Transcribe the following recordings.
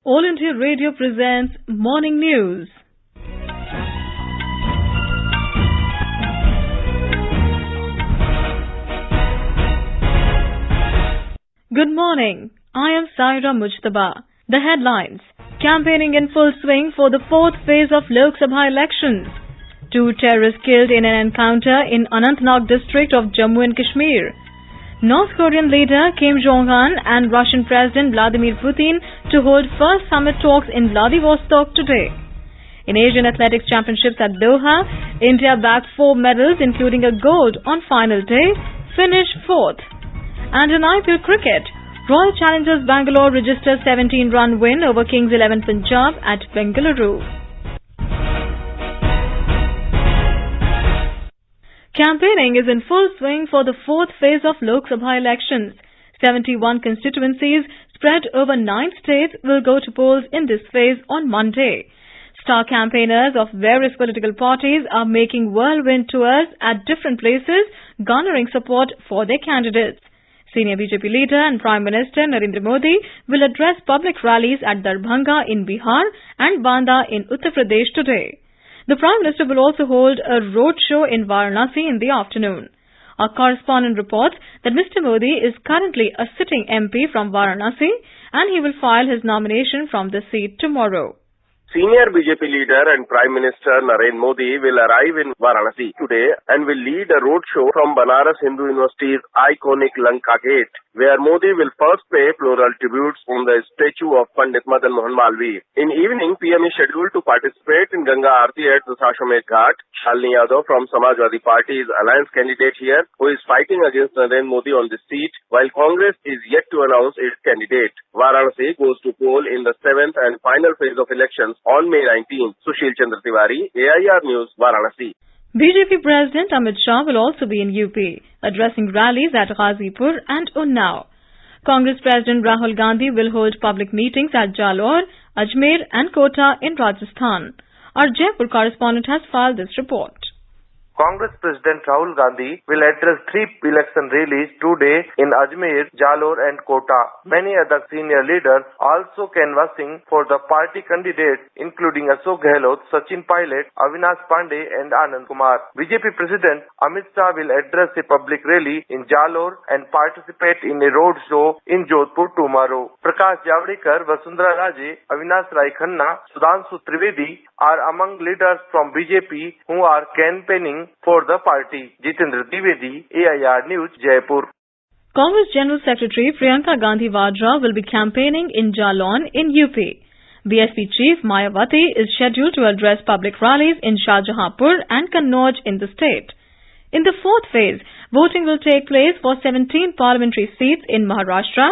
All India Radio presents Morning News. Good morning. I am Saira Mujtaba. The headlines. Campaigning in full swing for the fourth phase of Lok Sabha elections. 2 terrorists killed in an encounter in Anantnag district of Jammu and Kashmir. North Korean leader Kim Jong-un and Russian President Vladimir Putin to hold first summit talks in Vladivostok today. In Asian Athletics Championships at Doha, India bagged 4 medals including a gold on final day, finished 4th. And in IPL cricket, Royal Challengers Bangalore registered 17-run win over Kings 11 Punjab at Bengaluru. Campaigning is in full swing for the fourth phase of Lok Sabha elections. 71 constituencies spread over 9 states will go to polls in this phase on Monday. Star campaigners of various political parties are making whirlwind tours at different places, garnering support for their candidates. Senior BJP leader and Prime Minister Narendra Modi will address public rallies at Darbhanga in Bihar and Banda in Uttar Pradesh today. The Prime Minister will also hold a roadshow in Varanasi in the afternoon. Our correspondent reports that Mr. Modi is currently a sitting MP from Varanasi and he will file his nomination from the seat tomorrow. Senior BJP leader and Prime Minister Narendra Modi will arrive in Varanasi today and will lead a roadshow from Banaras Hindu University's iconic Lanka Gate, where Modi will first pay floral tributes on the statue of Pandit Madan Mohan Malviya. In evening, PM is scheduled to participate in Ganga Aarti at the Sashwamedh Ghat. Shalini Yadav from Samajwadi Party is alliance candidate here, who is fighting against Narendra Modi on this seat, while Congress is yet to announce its candidate. Varanasi goes to poll in the 7th and final phase of elections on May 19. Sushil Chandra Tiwari, AIR News, Varanasi. BJP President Amit Shah will also be in UP, addressing rallies at Ghazipur and Unnao. Congress President Rahul Gandhi will hold public meetings at Jalore, Ajmer and Kota in Rajasthan. Our Jaipur correspondent has filed this report. Congress President Rahul Gandhi will address 3 election rallies today in Ajmer, Jalore and Kota. Many other senior leaders also canvassing for the party candidates including Ashok Gehlot, Sachin Pilot, Avinash Pandey and Anand Kumar. BJP President Amit Shah will address a public rally in Jalore and participate in a road show in Jodhpur tomorrow. Prakash Javadekar, Vasundhara Raje, Avinash Rai Khanna, Sudhanshu Trivedi are among leaders from BJP who are campaigning for the party. Jitendra Dwivedi, AIR News, Jaipur. Congress General Secretary Priyanka Gandhi Vadra will be campaigning in Jalon in UP. BSP Chief Mayawati is scheduled to address public rallies in Shahjahanpur and Kannauj in the state. In the fourth phase, voting will take place for 17 parliamentary seats in Maharashtra,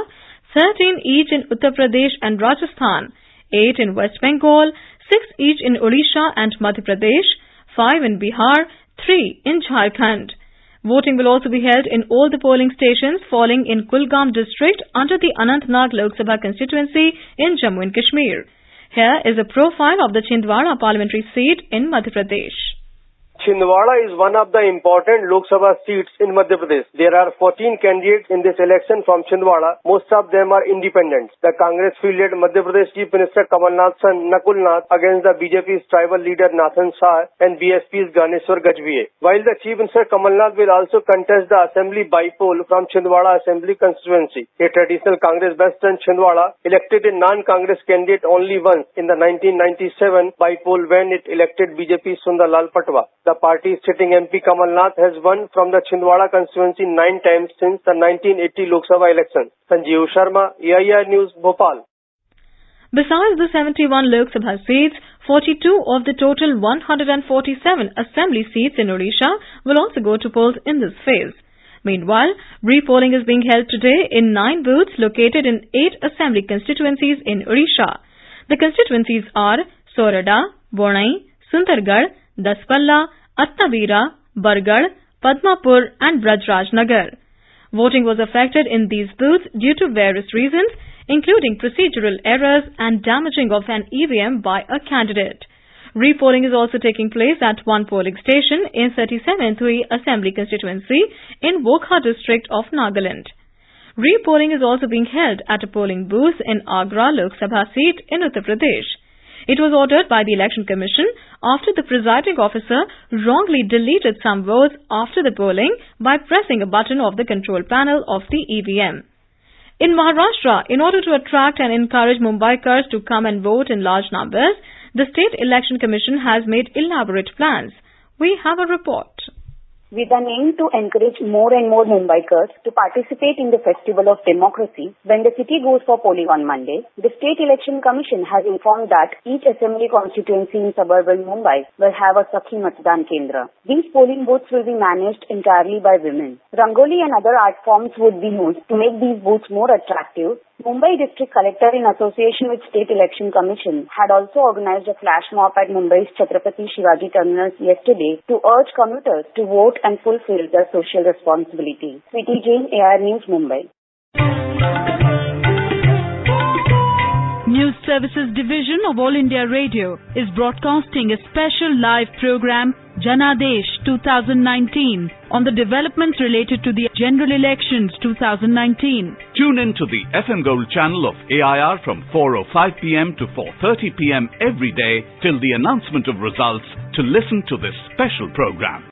13 each in Uttar Pradesh and Rajasthan, 8 in West Bengal, 6 each in Odisha and Madhya Pradesh, 5 in Bihar, 3 in Jharkhand. Voting will also be held in all the polling stations falling in Kulgam district under the Anantnag Lok Sabha constituency in Jammu and Kashmir. Here is a profile of the Chhindwara parliamentary seat in Madhya Pradesh. Chhindwara is one of the important Lok Sabha seats in Madhya Pradesh. There are 14 candidates in this election from Chhindwara. Most of them are independents. The Congress fielded Madhya Pradesh Chief Minister Kamal Nath's son Nakul Nath against the BJP's tribal leader Nathan Shah and BSP's Ganeshwar Gajviye. While the Chief Minister Kamal Nath will also contest the assembly by-poll from Chhindwara Assembly constituency. A traditional Congress bastion, Chhindwara elected a non-Congress candidate only once in the 1997 by-poll when it elected BJP Sundarlal Patwa. The party's sitting MP Kamal Nath has won from the Chhindwara constituency 9 times since the 1980 Lok Sabha election. Sanjeev Sharma, AIR News, Bhopal. Besides the 71 Lok Sabha seats, 42 of the total 147 assembly seats in Odisha will also go to polls in this phase. Meanwhile, re-polling is being held today in 9 booths located in 8 assembly constituencies in Odisha. The constituencies are Sorada, Bonai, Sundargarh, Daspalla, Attavira, Bargarh, Padmapur and Brajrajnagar. Voting was affected in these booths due to various reasons, including procedural errors and damaging of an EVM by a candidate. Re-polling is also taking place at one polling station in 37th Assembly constituency in Wokha district of Nagaland. Re-polling is also being held at a polling booth in Agra Lok Sabha seat in Uttar Pradesh. It was ordered by the Election Commission after the presiding officer wrongly deleted some votes after the polling by pressing a button of the control panel of the EVM. In Maharashtra, in order to attract and encourage Mumbaikars to come and vote in large numbers, the State Election Commission has made elaborate plans. We have a report. With an aim to encourage more and more Mumbaikars to participate in the Festival of Democracy, when the city goes for polling on Monday, the State Election Commission has informed that each assembly constituency in suburban Mumbai will have a Sakhi Matdan Kendra. These polling booths will be managed entirely by women. Rangoli and other art forms would be used to make these booths more attractive. Mumbai District Collector, in association with State Election Commission, had also organized a flash mob at Mumbai's Chhatrapati Shivaji terminus yesterday to urge commuters to vote and fulfill their social responsibility. Sweetie Jain, AR News, Mumbai. News Services Division of All India Radio is broadcasting a special live program, Janadesh 2019, on the developments related to the General Elections 2019. Tune in to the FM Gold channel of AIR from 4:05 p.m. to 4:30 p.m. every day till the announcement of results to listen to this special program.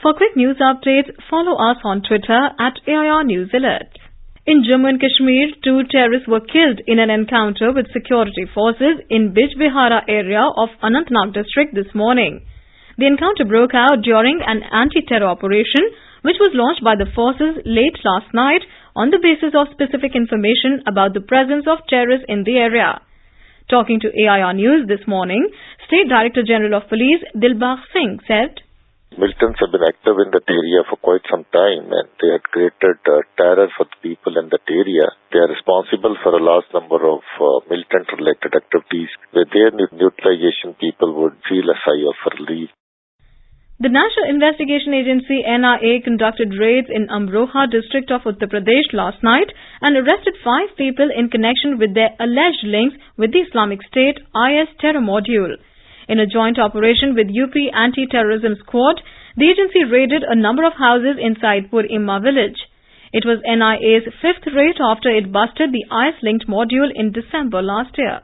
For quick news updates, follow us on Twitter at AIR News Alert. In Jammu and Kashmir, 2 terrorists were killed in an encounter with security forces in Bijbehara area of Anantnag district this morning. The encounter broke out during an anti-terror operation which was launched by the forces late last night on the basis of specific information about the presence of terrorists in the area. Talking to AIR News this morning, State Director General of Police Dilbagh Singh said, Militants have been active in that area for quite some time and they had created terror for the people in that area. They are responsible for a large number of militant-related activities where their neutralization people would feel a sigh of relief. The National Investigation Agency NIA conducted raids in Amroha district of Uttar Pradesh last night and arrested 5 people in connection with their alleged links with the Islamic State IS terror module. In a joint operation with UP Anti-Terrorism Squad, the agency raided a number of houses inside Pur Imma village. It was NIA's 5th raid after it busted the IS-linked module in December last year.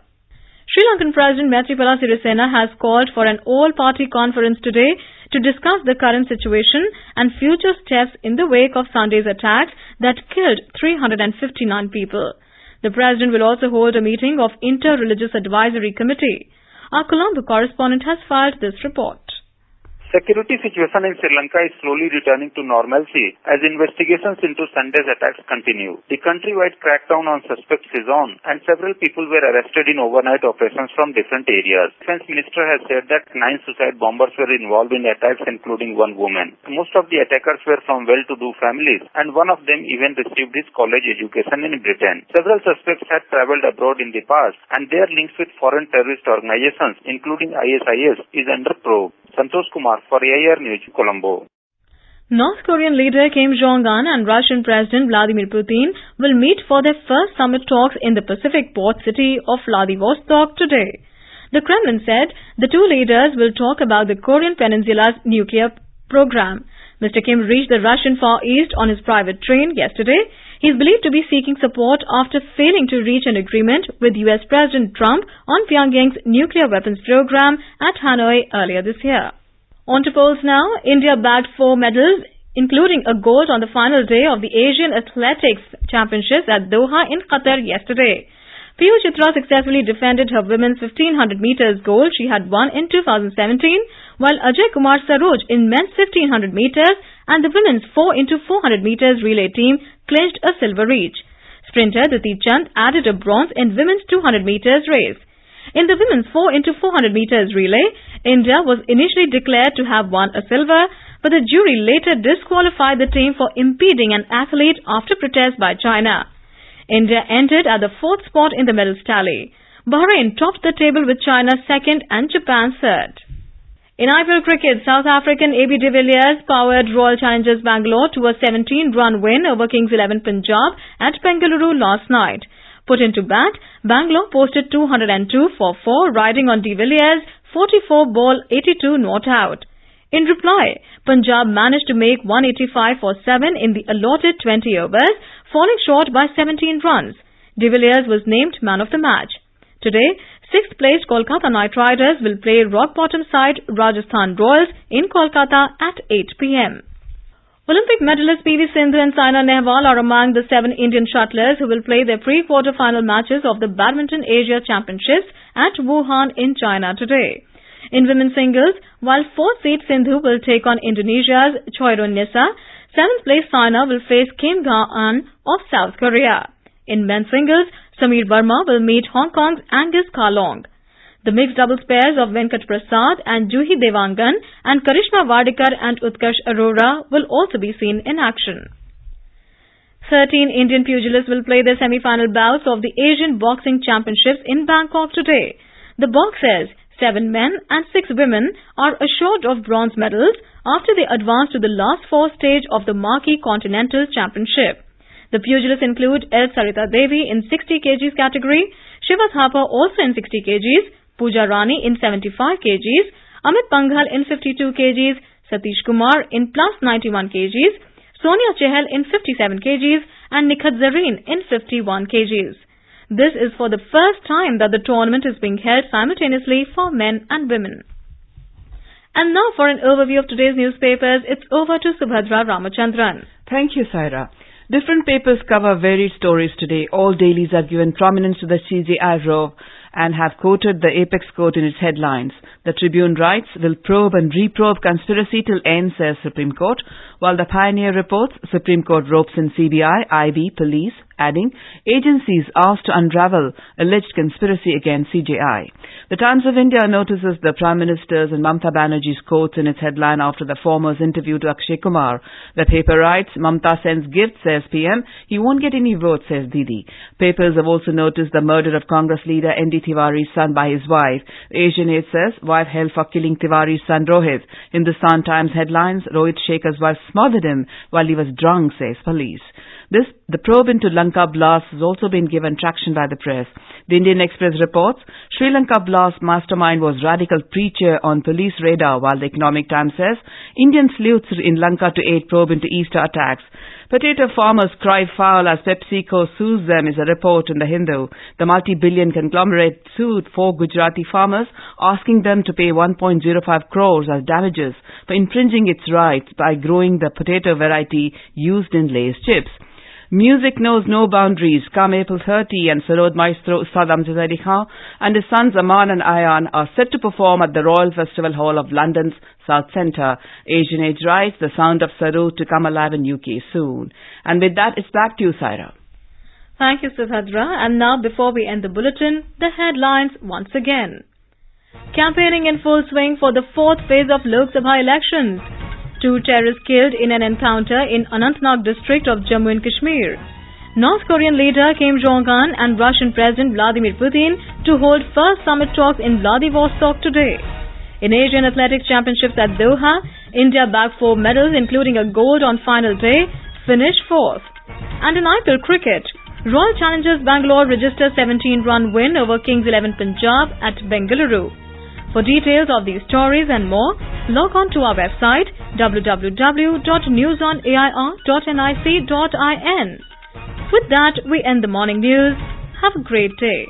Sri Lankan President Maithripala Sirisena has called for an all-party conference today to discuss the current situation and future steps in the wake of Sunday's attacks that killed 359 people. The President will also hold a meeting of Inter-Religious Advisory Committee. Our Colombo correspondent has filed this report. Security situation in Sri Lanka is slowly returning to normalcy as investigations into Sunday's attacks continue. The countrywide crackdown on suspects is on and several people were arrested in overnight operations from different areas. Defense Minister has said that 9 suicide bombers were involved in the attacks, including 1 woman. Most of the attackers were from well-to-do families and one of them even received his college education in Britain. Several suspects had travelled abroad in the past and their links with foreign terrorist organizations, including ISIS, is under probe. Santosh Kumar for AIR News, Colombo. North Korean leader Kim Jong-un and Russian President Vladimir Putin will meet for their first summit talks in the Pacific port city of Vladivostok today. The Kremlin said the 2 leaders will talk about the Korean Peninsula's nuclear program. Mr. Kim reached the Russian Far East on his private train yesterday. He is believed to be seeking support after failing to reach an agreement with US President Trump on Pyongyang's nuclear weapons program at Hanoi earlier this year. On to polls now. India bagged 4 medals, including a gold on the final day of the Asian Athletics Championships at Doha in Qatar yesterday. Piyush Chitra successfully defended her women's 1500 meters gold she had won in 2017, while Ajay Kumar Saroj in men's 1500 meters and the women's 4x400 meters relay team clinched a silver each. Sprinter Diti Chand added a bronze in women's 200 meters race. In the women's 4x400 meters relay, India was initially declared to have won a silver, but the jury later disqualified the team for impeding an athlete after protest by China. India entered at the 4th spot in the medals tally. Bahrain topped the table with China 2nd and Japan 3rd. In IPL cricket, South African AB de Villiers powered Royal Challengers Bangalore to a 17-run win over Kings 11 Punjab at Bengaluru last night. Put into bat, Bangalore posted 202 for 4, riding on de Villiers' 44-ball 82 not out. In reply, Punjab managed to make 185 for 7 in the allotted 20 overs, falling short by 17 runs. De Villiers was named man of the match. Today, 6th placed Kolkata Knight Riders will play rock bottom side Rajasthan Royals in Kolkata at 8 p.m. Olympic medalist PV Sindhu and Saina Nehwal are among the 7 Indian shuttlers who will play their pre-quarter final matches of the Badminton Asia Championships at Wuhan in China today. In women's singles, while 4th seed Sindhu will take on Indonesia's Choirunisa, 7th place Saina will face Kim Ga-eun of South Korea. In men's singles, Samir Verma will meet Hong Kong's Angus Kalong. The mixed doubles pairs of Venkat Prasad and Juhi Devangan and Karishma Wadekar and Utkarsh Arora will also be seen in action. 13 Indian pugilists will play their semi-final bouts of the Asian Boxing Championships in Bangkok today. The boxers, 7 men and 6 women, are assured of bronze medals after they advance to the last 4 stage of the marquee Continental Championship. The pugilists include L. Sarita Devi in 60 kgs category, Shiva Thapa also in 60 kgs, Pooja Rani in 75 kgs, Amit Panghal in 52 kgs, Satish Kumar in plus 91 kgs, Sonia Chehal in 57 kgs and Nikhat Zareen in 51 kgs. This is for the first time that the tournament is being held simultaneously for men and women. And now for an overview of today's newspapers, it's over to Subhadra Ramachandran. Thank you, Saira. Different papers cover varied stories today. All dailies are given prominence to the CJI row and have quoted the Apex Court in its headlines. The Tribune writes, will probe and reprobe conspiracy till end, says Supreme Court, while the Pioneer reports, Supreme Court ropes in CBI, IB, police, adding, agencies asked to unravel alleged conspiracy against CJI. The Times of India notices the Prime Minister's and Mamta Banerjee's quotes in its headline after the former's interview to Akshay Kumar. The paper writes, Mamta sends gifts, says PM. He won't get any votes, says Didi. Papers have also noticed the murder of Congress leader N.D. Tiwari's son by his wife. The Asian Age says, wife held for killing Tiwari's son Rohit. Hindustan Times headlines, Rohit Shekhar's wife smothered him while he was drunk, says police. The probe into Lanka blast has also been given traction by the press. The Indian Express reports, Sri Lanka blast mastermind was radical preacher on police radar, while the Economic Times says, Indian sleuths in Lanka to aid probe into Easter attacks. Potato farmers cry foul as PepsiCo sues them is a report in the Hindu. The multi-billion conglomerate sued 4 Gujarati farmers, asking them to pay 1.05 crores as damages for infringing its rights by growing the potato variety used in Lay's chips. Music knows no boundaries. Come April 30 and Sarod Maestro Ustad Amjad Ali Khan and his sons Aman and Ayan are set to perform at the Royal Festival Hall of London's South Centre. Asian Age writes, the sound of Sarod to come alive in UK soon. And with that, it's back to you, Saira. Thank you, Subhadra. And now, before we end the bulletin, the headlines once again. Campaigning in full swing for the 4th phase of Lok Sabha elections. 2 terrorists killed in an encounter in Anantnag district of Jammu and Kashmir. North Korean leader Kim Jong-un and Russian President Vladimir Putin to hold first summit talks in Vladivostok today. In Asian Athletics Championships at Doha, India bagged 4 medals including a gold on final day, finished 4th. And in IPL cricket, Royal Challengers Bangalore registered 17-run win over Kings 11 Punjab at Bengaluru. For details of these stories and more, log on to our website www.newsonair.nic.in. With that, we end the morning news. Have a great day.